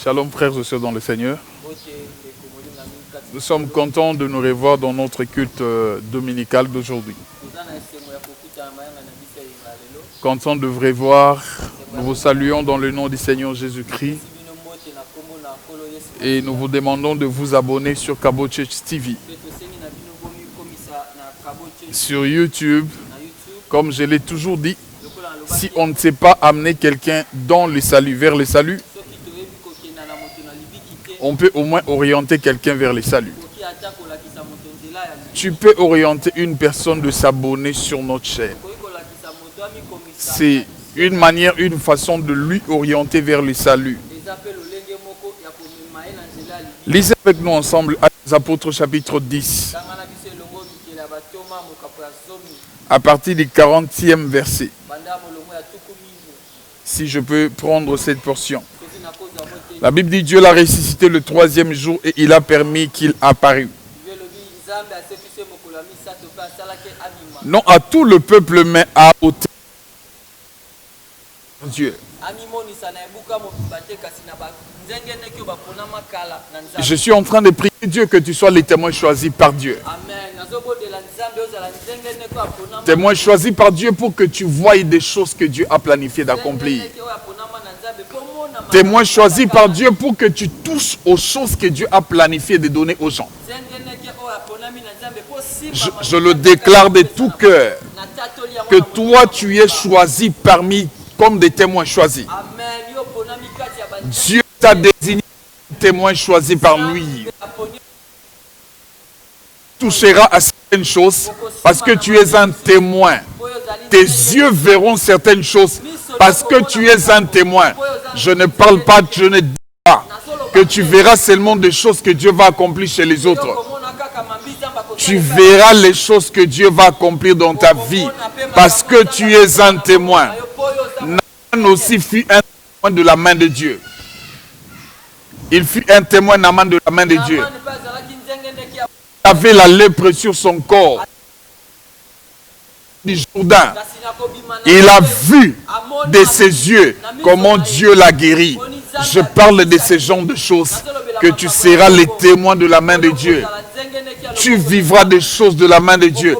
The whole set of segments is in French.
Shalom frères et sœurs dans le Seigneur. Nous sommes contents de nous revoir dans notre culte dominical d'aujourd'hui. Contents de vous revoir. Nous vous saluons dans le nom du Seigneur Jésus-Christ. Et nous vous demandons de vous abonner sur Kabo Church TV. Sur YouTube, comme je l'ai toujours dit, si on ne sait pas amener quelqu'un dans le salut, vers le salut, on peut au moins orienter quelqu'un vers le salut. Tu peux orienter une personne de s'abonner sur notre chaîne. C'est une manière, une façon de lui orienter vers le salut. Lisez avec nous ensemble les Apôtres chapitre 10. À partir du 40e verset. Si je peux prendre cette portion. La Bible dit Dieu l'a ressuscité le 3e jour et il a permis qu'il apparût. Non à tout le peuple, mais à ôter Dieu. Je suis en train de prier Dieu que tu sois les témoins choisis par Dieu. Témoins choisis par Dieu pour que tu voies des choses que Dieu a planifiées d'accomplir. Témoins choisis par Dieu pour que tu touches aux choses que Dieu a planifiées de donner aux gens. Je le déclare de tout cœur que toi tu es choisi parmi comme des témoins choisis. Dieu t'a désigné témoin choisi par lui. Tu toucheras à certaines choses parce que tu es un témoin. Tes yeux verront certaines choses parce que tu es un témoin. Je ne parle pas, je ne dis pas que tu verras seulement des choses que Dieu va accomplir chez les autres. Tu verras les choses que Dieu va accomplir dans ta vie parce que tu es un témoin. Naaman aussi fut un témoin de la main de Dieu. Il fut un témoin de la main de Dieu. Il avait la lèpre sur son corps du Jourdain. Il a vu de ses yeux comment Dieu l'a guéri. Je parle de ce genre de choses que tu seras les témoins de la main de Dieu. Tu vivras des choses de la main de Dieu.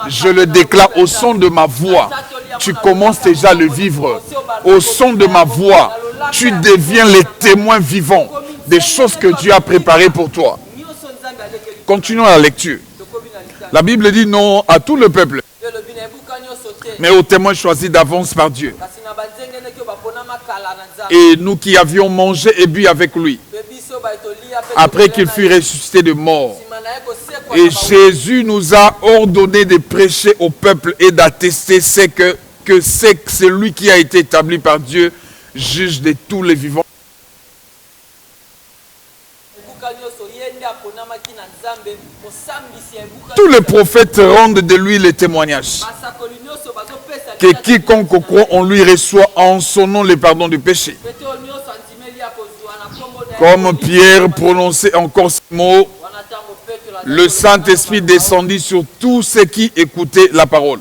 Je le déclare au son de ma voix. Tu commences déjà à le vivre. Au son de ma voix, tu deviens les témoins vivants des choses que Dieu a préparées pour toi. Continuons la lecture. La Bible dit non à tout le peuple, mais aux témoins choisis d'avance par Dieu. Et nous qui avions mangé et bu avec lui, après qu'il fut ressuscité de mort. Et Jésus nous a ordonné de prêcher au peuple et d'attester que c'est celui qui a été établi par Dieu, juge de tous les vivants. Tous les prophètes rendent de lui le témoignage que quiconque croit en lui reçoit en son nom le pardon du péché. Comme Pierre prononçait encore ces mots, le Saint-Esprit descendit sur tous ceux qui écoutaient la parole.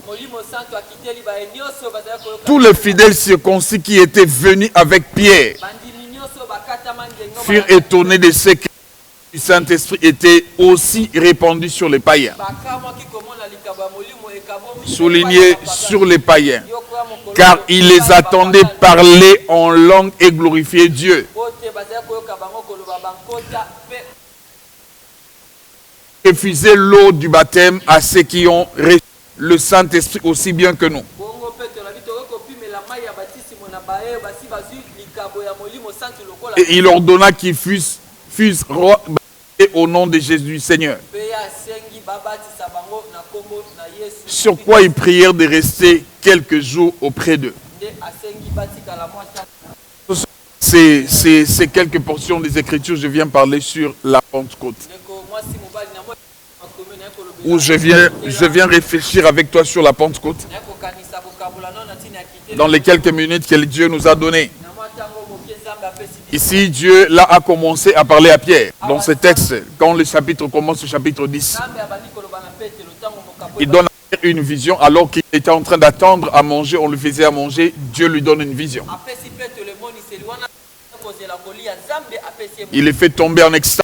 Tous les fidèles circoncis qui étaient venus avec Pierre furent étonnés de ce que le Saint-Esprit était aussi répandu sur les païens. Souligné sur les païens. Car il les attendait parler en langue et glorifier Dieu. Refuser l'eau du baptême à ceux qui ont reçu le Saint-Esprit aussi bien que nous. Et il ordonna qu'ils fussent baptisés au nom de Jésus Seigneur. Sur quoi ils prièrent de rester quelques jours auprès d'eux. C'est quelques portions des Écritures. Je viens parler sur la Pentecôte. Où je viens réfléchir avec toi sur la Pentecôte. Dans les quelques minutes que Dieu nous a données. Ici, Dieu là a commencé à parler à Pierre. Dans ce texte, quand le chapitre commence, le chapitre 10. Il donne à Pierre une vision alors qu'il était en train d'attendre à manger. On lui faisait à manger. Dieu lui donne une vision. Il les fait tomber en extase.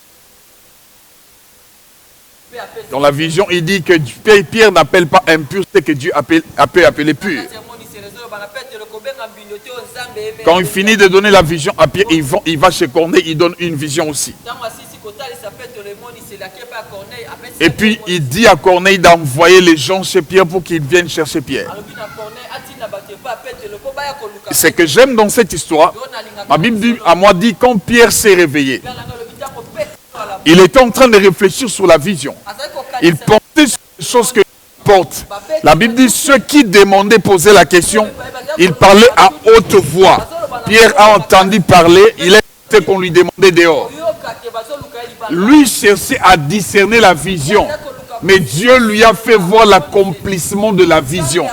Dans la vision, il dit que Pierre n'appelle pas impur ce que Dieu a pu appeler pur. Quand il finit de donner la vision à Pierre, il va chez Corneille, il donne une vision aussi. Et puis il dit à Corneille d'envoyer les gens chez Pierre pour qu'ils viennent chercher Pierre. Ce que j'aime dans cette histoire, ma Bible à moi dit quand Pierre s'est réveillé, il était en train de réfléchir sur la vision. Il pensait sur les choses que porte. La Bible dit ceux qui demandaient poser la question, il parlait à haute voix. Pierre a entendu parler, il a fait qu'on lui demandait dehors. Lui cherchait à discerner la vision, mais Dieu lui a fait voir l'accomplissement de la vision.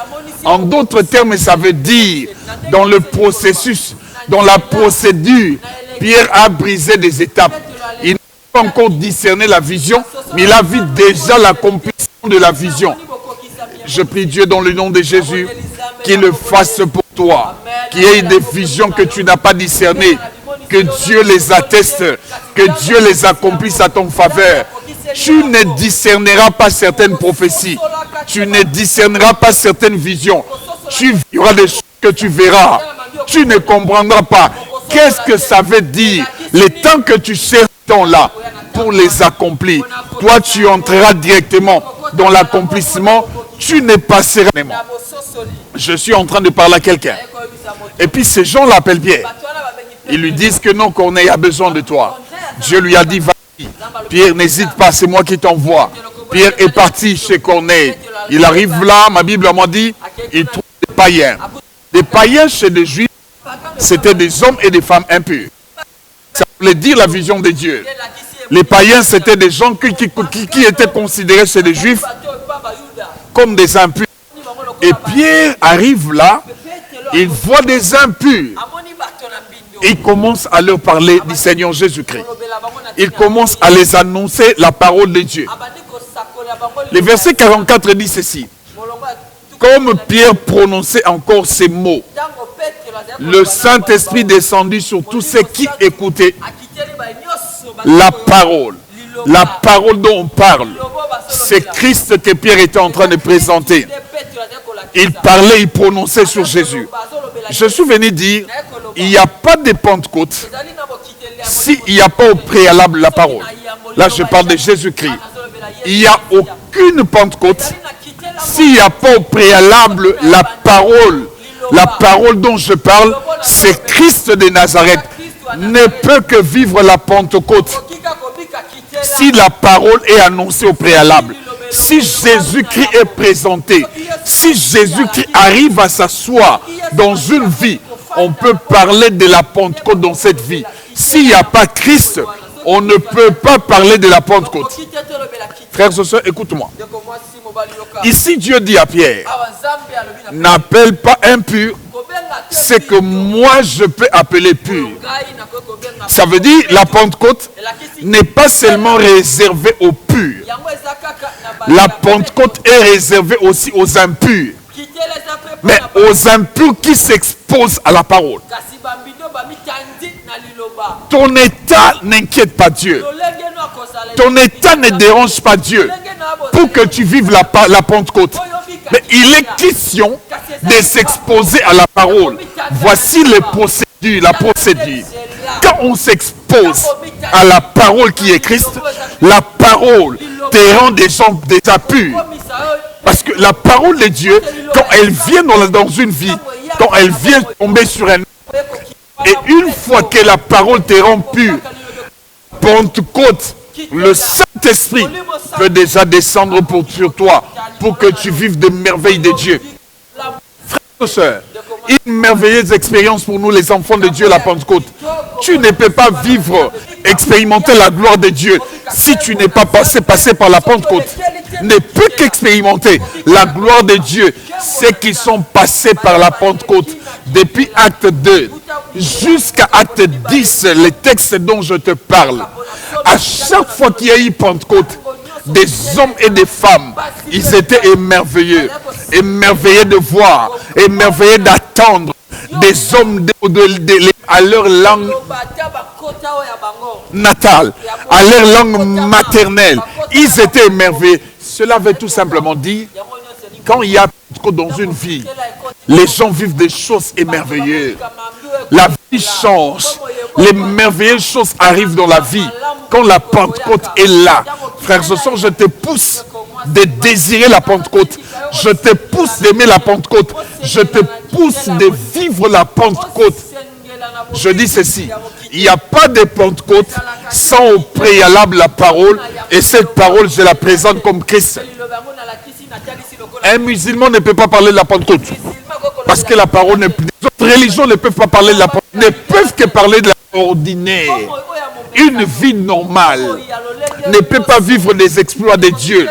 En d'autres termes, ça veut dire, dans le processus, dans la procédure, Pierre a brisé des étapes. Il n'a pas encore discerné la vision, mais il a vu déjà l'accomplissement de la vision. Je prie Dieu dans le nom de Jésus, qu'il le fasse pour toi, qu'il y ait des visions que tu n'as pas discernées, que Dieu les atteste, que Dieu les accomplisse à ton faveur. Tu ne discerneras pas certaines prophéties, tu ne discerneras pas certaines visions. Il y aura des choses que tu verras, tu ne comprendras pas. Qu'est-ce que ça veut dire? Les temps que tu cherches là pour les accomplir, toi tu entreras directement dans l'accomplissement, tu ne passeras pas. Je suis en train de parler à quelqu'un. Et puis ces gens l'appellent Pierre. Ils lui disent que non, Corneille a besoin de toi. Dieu lui a dit, vas-y. Pierre, n'hésite pas, c'est moi qui t'envoie. Pierre est parti chez Corneille. Il arrive là, ma Bible m'a dit, il trouve des païens. Des païens chez les Juifs, c'était des hommes et des femmes impurs. Ça voulait dire la vision de Dieu. Les païens, c'était des gens qui étaient considérés chez les Juifs comme des impurs. Et Pierre arrive là, il voit des impurs. Et il commence à leur parler du Seigneur Jésus-Christ. Il commence à les annoncer la parole de Dieu. Le verset 44 dit ceci. Comme Pierre prononçait encore ces mots, le Saint-Esprit descendit sur tous ceux qui écoutaient la parole. La parole dont on parle, c'est Christ que Pierre était en train de présenter. Il parlait, il prononçait sur Jésus. Je suis venu dire, il n'y a pas de Pentecôte s'il n'y a pas au préalable la parole. Là, je parle de Jésus-Christ. Il n'y a aucune Pentecôte s'il n'y a pas au préalable la parole. La parole dont je parle, c'est Christ de Nazareth. Ne peut que vivre la Pentecôte si la parole est annoncée au préalable. Si Jésus-Christ est présenté, si Jésus-Christ arrive à s'asseoir dans une vie, on peut parler de la Pentecôte dans cette vie. S'il n'y a pas Christ, on ne peut pas parler de la Pentecôte. Frères et sœurs, écoute-moi. Ici, Dieu dit à Pierre, n'appelle pas impur ce que moi je peux appeler pur. Ça veut dire la Pentecôte n'est pas seulement réservée aux purs. La Pentecôte est réservée aussi aux impurs. Mais aux impurs qui s'exposent à la parole. Ton état n'inquiète pas Dieu. Ton état ne dérange pas Dieu pour que tu vives la Pentecôte. Mais il est question de s'exposer à la parole. Voici les procédures, la procédure. Quand on s'expose à la parole qui est Christ, la parole te rend des gens déjà purs. Parce que la parole de Dieu, quand elle vient dans une vie, quand elle vient tomber sur un homme, et une fois que la parole te rend pur, Pentecôte, le Saint-Esprit peut déjà descendre sur toi pour que tu vives des merveilles de Dieu. Frères et sœurs, une merveilleuse expérience pour nous les enfants de Dieu, la Pentecôte. Tu ne peux pas vivre, expérimenter la gloire de Dieu si tu n'es pas passé par la Pentecôte. Ne peut qu'expérimenter la gloire de Dieu ceux qui sont passés par la Pentecôte depuis acte 2 jusqu'à acte 10, les textes dont je te parle. À chaque fois qu'il y a eu Pentecôte, des hommes et des femmes, ils étaient émerveillés, émerveillés de voir, émerveillés d'attendre. Des hommes à leur langue natale, à leur langue maternelle. Ils étaient émerveillés. Cela veut tout simplement dire, quand il y a dans une vie, les gens vivent des choses émerveilleuses. La vie change. Les merveilleuses choses arrivent dans la vie. Quand la Pentecôte est là, frères et sœurs, je te pousse de désirer la Pentecôte. Je te pousse d'aimer la Pentecôte. Je te pousse de vivre la Pentecôte. Je dis ceci, il n'y a pas de Pentecôte sans au préalable la parole, et cette parole, je la présente comme Christ. Un musulman ne peut pas parler de la Pentecôte, parce que la parole n'est plus... Les autres religions ne peuvent pas parler de la Pentecôte, ne peuvent que parler de la ordinaire. Une vie normale ne peut pas vivre des exploits de Dieu,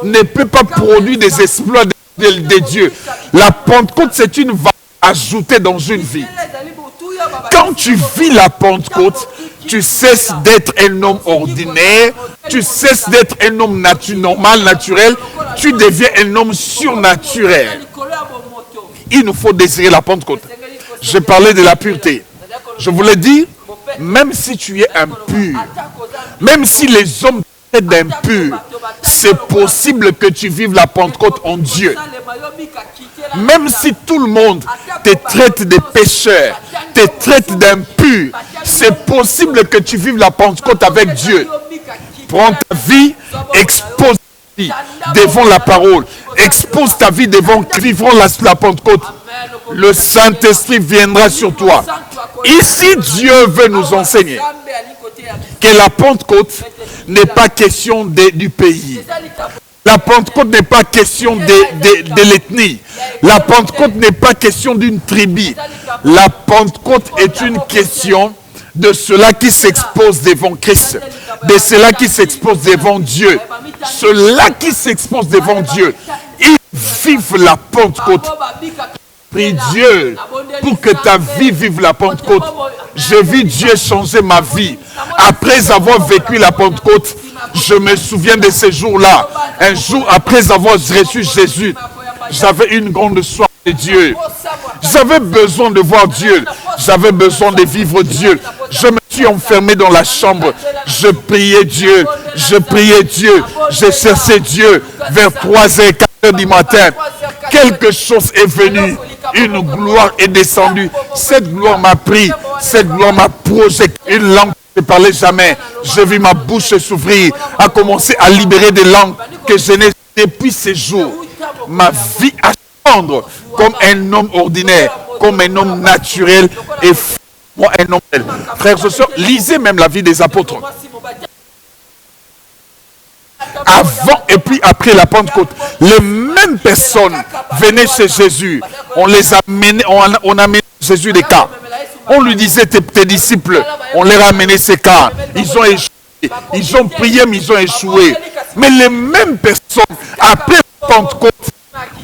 ne peut pas produire des exploits de Dieu. La Pentecôte, c'est une valeur ajoutée dans une vie. Quand tu vis la Pentecôte, tu cesses d'être un homme ordinaire, tu cesses d'être un homme normal, naturel, tu deviens un homme surnaturel. Il nous faut désirer la Pentecôte. Je parlais de la pureté. Je voulais dire, même si tu es impur, même si les hommes te traitent d'impur, c'est possible que tu vives la Pentecôte en Dieu. Même si tout le monde te traite de pécheur, te traite d'impur, c'est possible que tu vives la Pentecôte avec Dieu. Prends ta vie, expose ta vie devant la parole, expose ta vie devant vivant la Pentecôte. Le Saint-Esprit viendra sur toi. Ici, Dieu veut nous enseigner que la Pentecôte n'est pas question du pays. La Pentecôte n'est pas question de l'ethnie. La Pentecôte n'est pas question d'une tribu. La Pentecôte est une question de ceux-là qui s'exposent devant Christ, de ceux-là qui s'exposent devant Dieu. Ceux-là qui s'exposent devant Dieu, ils vivent la Pentecôte. Prie Dieu pour que ta vie vive la Pentecôte. Je vis Dieu changer ma vie. Après avoir vécu la Pentecôte, je me souviens de ces jours-là. Un jour après avoir reçu Jésus, j'avais une grande soif de Dieu. J'avais besoin de voir Dieu. J'avais besoin de vivre Dieu. Je me suis enfermé dans la chambre. Je priais Dieu. Je priais Dieu. Je cherchais Dieu vers 3h, 4h du matin. Quelque chose est venu. Une gloire est descendue. Cette gloire m'a pris. Cette gloire m'a projeté. Une langue ne parlait jamais. Je vis ma bouche s'ouvrir, à commencer à libérer des langues que je n'ai depuis ces jours. Ma vie a changé comme un homme ordinaire, comme un homme naturel et moi un homme tel. Frères et sœurs, lisez même la vie des apôtres. Avant et puis après la Pentecôte, les mêmes personnes venaient chez Jésus. On les a amenés, on a amené Jésus des cas. On lui disait, tes disciples, on leur a amené ces cas. Ils ont échoué. Ils ont prié, mais ils ont échoué. Mais les mêmes personnes, après la Pentecôte,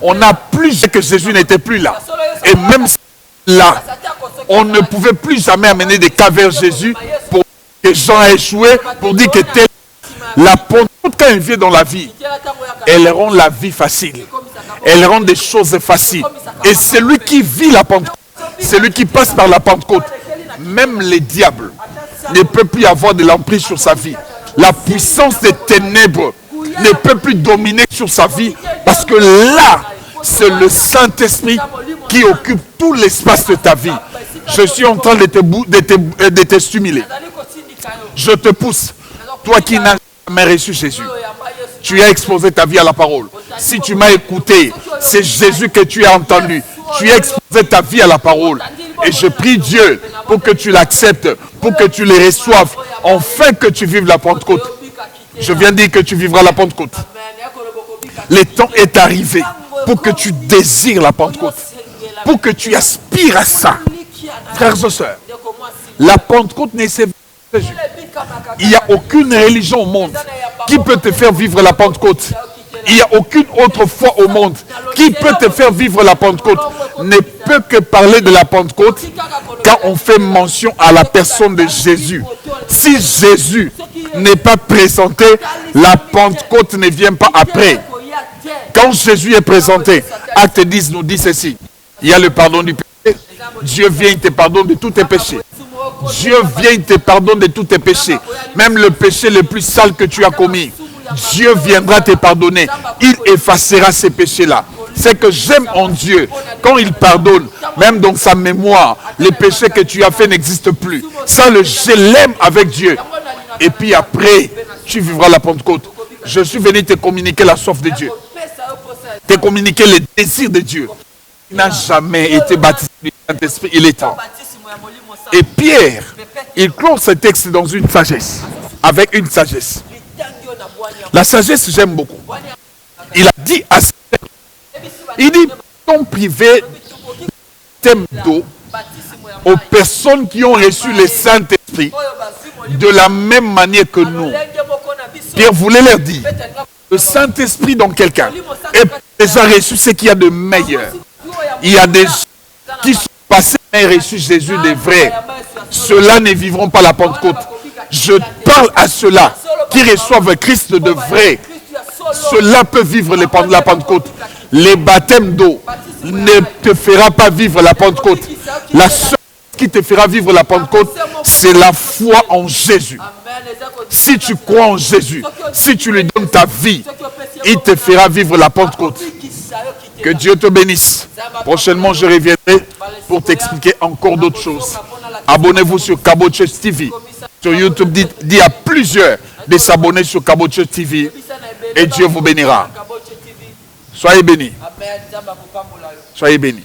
on n'a plus dit que Jésus n'était plus là. Et même là, on ne pouvait plus jamais amener des cas vers Jésus pour que Jean a échoué, pour dire que tel. La Pentecôte, quand elle vient dans la vie, elle rend la vie facile. Elle rend des choses faciles. Et celui qui vit la Pentecôte, celui qui passe par la Pentecôte, même les diables ne peut plus avoir de l'emprise sur sa vie. La puissance des ténèbres ne peut plus dominer sur sa vie, parce que là, c'est le Saint-Esprit qui occupe tout l'espace de ta vie. Je suis en train de te stimuler. Je te pousse, toi qui n'as jamais reçu Jésus. Tu as exposé ta vie à la parole. Si tu m'as écouté, c'est Jésus que tu as entendu. Tu as exposé ta vie à la parole. Et je prie Dieu pour que tu l'acceptes, pour que tu les reçoives, enfin que tu vives la Pentecôte. Je viens de dire que tu vivras la Pentecôte. Le temps est arrivé pour que tu désires la Pentecôte, pour que tu aspires à ça. Frères et sœurs, la Pentecôte n'est pas Jésus. Il n'y a aucune religion au monde qui peut te faire vivre la Pentecôte. Il n'y a aucune autre foi au monde qui peut te faire vivre la Pentecôte. Ne peut que parler de la Pentecôte quand on fait mention à la personne de Jésus. Si Jésus n'est pas présenté, la Pentecôte ne vient pas après. Quand Jésus est présenté, Acte 10 nous dit ceci. Il y a le pardon du péché. Dieu vient, il te pardonne de tous tes péchés. Dieu vient, il te pardonne de tous tes péchés. Même le péché le plus sale que tu as commis. Dieu viendra te pardonner. Il effacera ces péchés-là. C'est que j'aime en Dieu. Quand il pardonne, même dans sa mémoire, les péchés que tu as fait n'existent plus. Ça, je l'aime avec Dieu. Et puis après, tu vivras la Pentecôte. Je suis venu te communiquer la soif de Dieu. Te communiquer les désirs de Dieu. Il n'a jamais été baptisé du Saint-Esprit. Il est temps. Et Pierre, il clôt ce texte dans une sagesse. Avec une sagesse. La sagesse, j'aime beaucoup. Il a dit à il dit, ton privé thème d'eau aux personnes qui ont reçu le Saint-Esprit de la même manière que nous. Pierre voulait leur dire, le Saint-Esprit dans quelqu'un est déjà reçu ce qu'il y a de meilleur. Il y a des gens qui sont passés et reçu Jésus de vrai. Ceux-là ne vivront pas la Pentecôte. Je parle à ceux-là qui reçoivent Christ de vrai. Cela peut vivre la Pentecôte. Les baptêmes d'eau ne te fera pas vivre la Pentecôte. La seule qui te fera vivre la Pentecôte, c'est la foi en Jésus. Si tu crois en Jésus, si tu lui donnes ta vie, il te fera vivre la Pentecôte. Que Dieu te bénisse. Prochainement, je reviendrai pour t'expliquer encore d'autres choses. Abonnez-vous sur Kabo Church TV. Sur YouTube, dis à plusieurs de s'abonner sur Kabo Church TV et Dieu vous bénira. Soyez bénis. Soyez bénis.